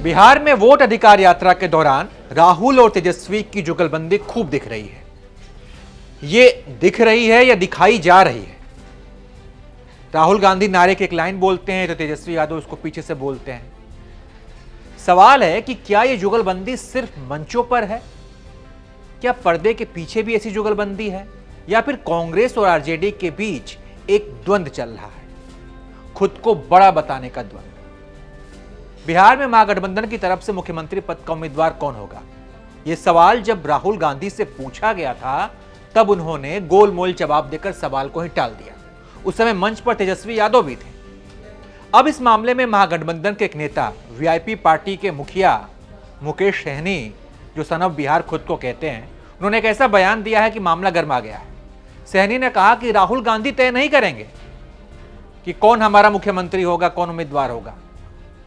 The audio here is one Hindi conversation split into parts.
बिहार में वोट अधिकार यात्रा के दौरान राहुल और तेजस्वी की जुगलबंदी खूब दिख रही है। ये दिख रही है या दिखाई जा रही है? राहुल गांधी नारे की एक लाइन बोलते हैं तो तेजस्वी यादव उसको पीछे से बोलते हैं। सवाल है कि क्या यह जुगलबंदी सिर्फ मंचों पर है? क्या पर्दे के पीछे भी ऐसी जुगलबंदी है, या फिर कांग्रेस और आरजेडी के बीच एक द्वंद्व चल रहा है, खुद को बड़ा बताने का द्वंद्व? बिहार में महागठबंधन की तरफ से मुख्यमंत्री पद का उम्मीदवार कौन होगा, यह सवाल जब राहुल गांधी से पूछा गया था तब उन्होंने गोलमोल जवाब देकर सवाल को ही टाल दिया। उस समय मंच पर तेजस्वी यादव भी थे। अब इस मामले में महागठबंधन के एक नेता, वीआईपी पार्टी के मुखिया मुकेश सहनी, जो सन ऑफ बिहार खुद को कहते हैं, उन्होंने एक ऐसा बयान दिया है कि मामला गर्मा गया है। सहनी ने कहा कि राहुल गांधी तय नहीं करेंगे कि कौन हमारा मुख्यमंत्री होगा, कौन उम्मीदवार होगा।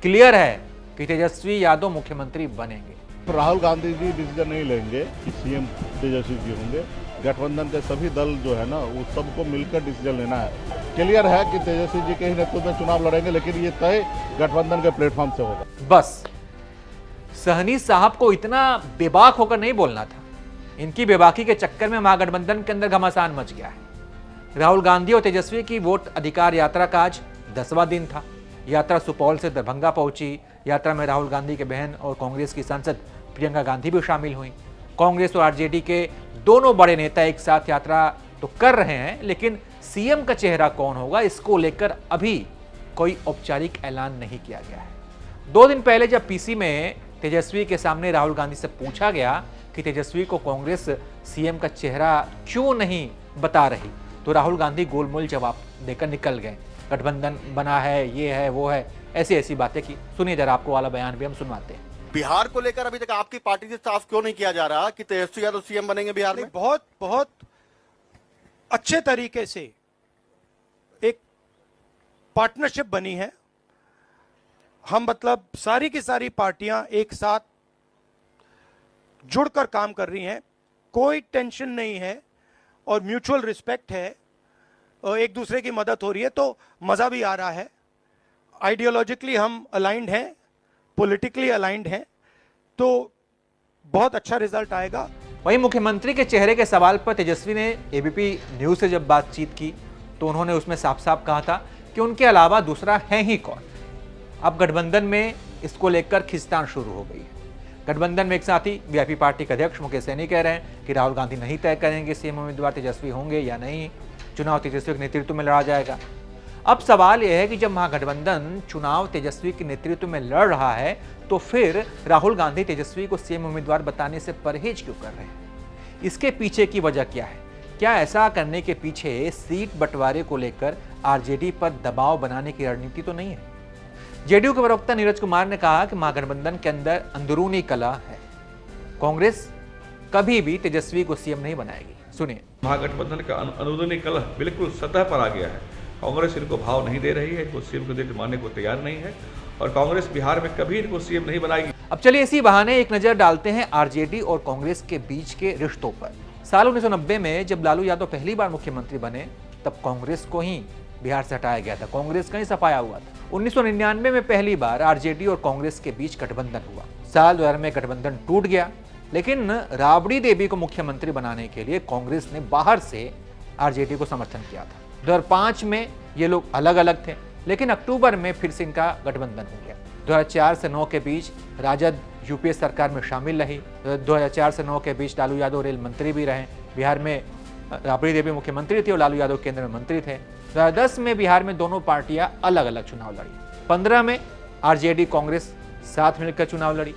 क्लियर है कि तेजस्वी यादव मुख्यमंत्री बनेंगे। राहुल गांधी जी डिसीजन नहीं लेंगे कि सीएम तेजस्वी जी होंगे। गठबंधन के सभी दल जो है ना, वो सबको मिलकर डिसीजन लेना है। क्लियर है कि तेजस्वी जी के ही नेतृत्व में चुनाव लड़ेंगे, लेकिन ये तय गठबंधन के प्लेटफॉर्म से होगा। बस सहनी साहब को इतना बेबाक होकर नहीं बोलना था। इनकी बेबाकी के चक्कर में महागठबंधन के अंदर घमासान मच गया है। राहुल गांधी और तेजस्वी की वोट अधिकार यात्रा का आज 10वां दिन था। यात्रा सुपौल से दरभंगा पहुंची। यात्रा में राहुल गांधी के बहन और कांग्रेस की सांसद प्रियंका गांधी भी शामिल हुई। कांग्रेस और आरजेडी के दोनों बड़े नेता एक साथ यात्रा तो कर रहे हैं, लेकिन सीएम का चेहरा कौन होगा, इसको लेकर अभी कोई औपचारिक ऐलान नहीं किया गया है। 2 दिन पहले जब पीसी में तेजस्वी के सामने राहुल गांधी से पूछा गया कि तेजस्वी को कांग्रेस सीएम का चेहरा क्यों नहीं बता रही, तो राहुल गांधी गोलमोल जवाब देकर निकल गए। गठबंधन बना है, ये है, वो है, ऐसी ऐसी बातें की। सुनिए जरा, आपको वाला बयान भी हम सुनवाते हैं। बिहार को लेकर अभी तक आपकी पार्टी से साफ क्यों नहीं किया जा रहा कि तेजस्वी यादव सीएम बनेंगे बिहार में? बहुत अच्छे तरीके से एक पार्टनरशिप बनी है। हम मतलब सारी की सारी पार्टियां एक साथ जुड़कर काम कर रही हैं। कोई टेंशन नहीं है और म्यूचुअल रिस्पेक्ट है और एक दूसरे की मदद हो रही है, तो मजा भी आ रहा है। आइडियोलॉजिकली हम अलाइंड हैं, पॉलिटिकली अलाइंड हैं, तो बहुत अच्छा रिजल्ट आएगा। वहीं मुख्यमंत्री के चेहरे के सवाल पर तेजस्वी ने एबीपी न्यूज से जब बातचीत की तो उन्होंने उसमें साफ साफ कहा था कि उनके अलावा दूसरा है ही कौन। अब गठबंधन में इसको लेकर खिंचतान शुरू हो गई है। गठबंधन में एक साथी वीआईपी पार्टी के अध्यक्ष मुकेश सहनी कह रहे हैं कि राहुल गांधी नहीं तय करेंगे सीएम उम्मीदवार तेजस्वी होंगे या नहीं, चुनाव तेजस्वी के नेतृत्व में लड़ा जाएगा। अब सवाल यह है कि जब महागठबंधन चुनाव तेजस्वी के नेतृत्व में लड़ रहा है, तो फिर राहुल गांधी तेजस्वी को सीएम उम्मीदवार बताने से परहेज क्यों कर रहे हैं? इसके पीछे की वजह क्या है? क्या ऐसा करने के पीछे सीट बंटवारे को लेकर आरजेडी पर दबाव बनाने की रणनीति तो नहीं है? जेडीयू के प्रवक्ता नीरज कुमार ने कहा कि महागठबंधन के अंदर अंदरूनी कलह है। कांग्रेस कभी भी तेजस्वी को सीएम नहीं बनाएगी। सुनिए। महागठबंधन का अंदरूनी कलह बिल्कुल सतह पर आ गया है। कांग्रेस इनको भाव नहीं दे रही है, इनको सीएम को देकर मानने को तैयार नहीं है, और कांग्रेस बिहार में कभी इनको सीएम नहीं बनाएगी। अब चलिए इसी बहाने एक नजर डालते हैं आरजेडी और कांग्रेस के बीच के रिश्तों पर। साल 1990 में जब लालू यादव पहली बार मुख्यमंत्री बने, तब कांग्रेस को ही बिहार से हटाया गया था। कांग्रेस कहीं सफाया हुआ था। 1999 में पहली बार आरजेडी और कांग्रेस के बीच गठबंधन हुआ। साल 2000 में गठबंधन टूट गया, लेकिन राबड़ी देवी को मुख्यमंत्री बनाने के लिए कांग्रेस ने बाहर से आरजेडी को समर्थन किया था। 2005 में ये लोग अलग अलग थे, लेकिन अक्टूबर में फिर से इनका गठबंधन हो गया। 2004 से 9 के बीच राजद यूपीए सरकार में शामिल रही। 2004 से 9 के बीच लालू यादव रेल मंत्री भी रहे। बिहार में राबड़ी देवी मुख्यमंत्री थी और लालू यादव केंद्र में मंत्री थे। 2010 में बिहार में दोनों पार्टियां अलग अलग चुनाव लड़ी। 15 में आरजेडी कांग्रेस साथ मिलकर चुनाव लड़ी।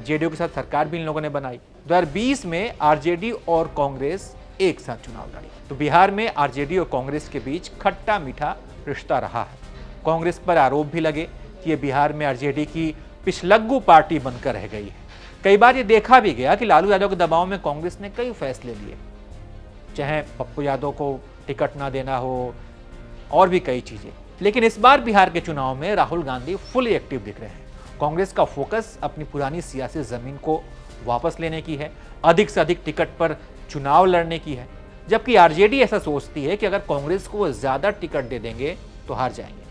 जेडीयू के साथ सरकार भी इन लोगों ने बनाई। 2020 में आरजेडी और कांग्रेस एक साथ चुनाव लड़ी। तो बिहार में आरजेडी और कांग्रेस के बीच खट्टा मीठा रिश्ता रहा है। कांग्रेस पर आरोप भी लगे कि ये बिहार में आरजेडी की पिछलग्गू पार्टी बनकर रह गई है। कई बार ये देखा भी गया कि लालू यादव के दबाव में कांग्रेस ने कई फैसले लिए, चाहे पप्पू यादव को टिकट ना देना हो और भी कई चीजें। लेकिन इस बार बिहार के चुनाव में राहुल गांधी फुली एक्टिव दिख रहे हैं। कांग्रेस का फोकस अपनी पुरानी सियासी जमीन को वापस लेने की है, अधिक से अधिक टिकट पर चुनाव लड़ने की है, जबकि आरजेडी ऐसा सोचती है कि अगर कांग्रेस को ज्यादा टिकट दे देंगे तो हार जाएंगे।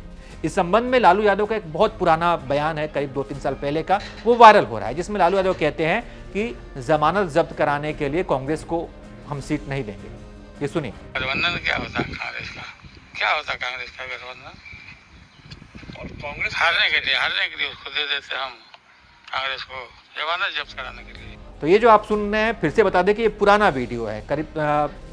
इस संबंध में लालू यादव का एक बहुत पुराना बयान है, करीब 2-3 साल पहले का, वो वायरल हो रहा है, जिसमें लालू यादव कहते हैं कि जमानत जब्त कराने के लिए कांग्रेस को हम सीट नहीं देंगे। ये सुनिए। गठबंधन क्या होता है कांग्रेस का? क्या होता है कांग्रेस का गठबंधन? और कांग्रेस हारने के लिए उसको दे देते हम कांग्रेस को जमानत जब्त कराने के लिए। तो ये जो आप सुन रहे हैं, फिर से बता दें कि ये पुराना वीडियो है, करीब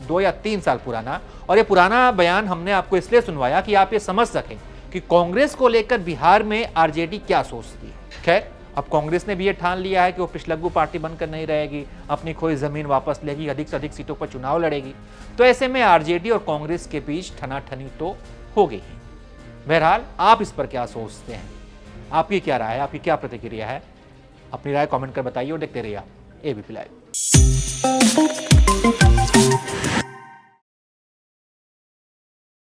2 या 3 साल पुराना, और ये पुराना बयान हमने आपको इसलिए सुनवाया कि आप ये समझ सकें कि कांग्रेस को लेकर बिहार में आरजेडी क्या सोचती है। खैर, अब कांग्रेस ने भी ये ठान लिया है कि वो पिछलग्गू पार्टी बनकर नहीं रहेगी, अपनी खोई जमीन वापस लेगी, अधिक से अधिक सीटों पर चुनाव लड़ेगी। तो ऐसे में आरजेडी और कांग्रेस के बीच ठनाठनी तो हो गई है। बहरहाल, आप इस पर क्या सोचते हैं? आपकी क्या राय है? आपकी क्या प्रतिक्रिया है? अपनी राय कमेंट कर बताइए और देखते रहिए आप एबीपी लाइव।